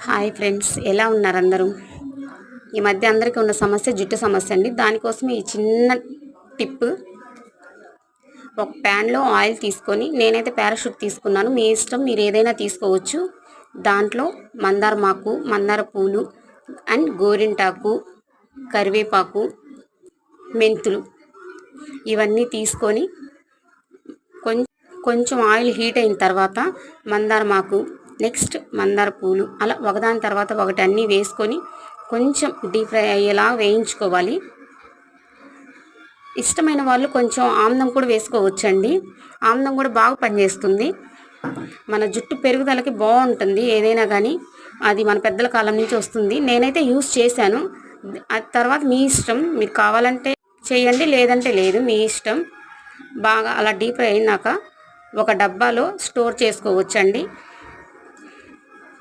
Hi friends, ఎలా ఉన్నారు అందరూ? ఈ మధ్య అందరికీ ఉన్న సమస్య జుట్టు సమస్య అండి. దానికోసం ఈ చిన్న టిప్. ఒక ప్యాన్లో ఆయిల్ తీసుకొని, నేనైతే పారాషూట్ తీసుకున్నాను, మీ ఇష్టం, మీరు ఏదైనా తీసుకోవచ్చు. దాంట్లో మందారమాకు, మందార పూలు అండ్ గోరింటాకు, కరివేపాకు, మెంతులు ఇవన్నీ తీసుకొని కొంచెం ఆయిల్ హీట్ అయిన తర్వాత మందారమాకు, నెక్స్ట్ మందార పూలు, అలా ఒకదాని తర్వాత ఒకటి అన్నీ వేసుకొని కొంచెం డీప్ ఫ్రై అయ్యేలా వేయించుకోవాలి. ఇష్టమైన వాళ్ళు కొంచెం ఆమ్లం కూడా వేసుకోవచ్చండి. ఆమ్లం కూడా బాగా పనిచేస్తుంది, మన జుట్టు పెరుగుదలకి బాగుంటుంది. ఏదైనా కానీ అది మన పెద్దల కాలం నుంచి వస్తుంది. నేనైతే యూస్ చేశాను. ఆ తర్వాత మీ ఇష్టం, మీరు కావాలంటే చేయండి, లేదంటే లేదు, మీ ఇష్టం. బాగా అలా డీప్ ఫ్రై అయినాక ఒక డబ్బాలో స్టోర్ చేసుకోవచ్చండి.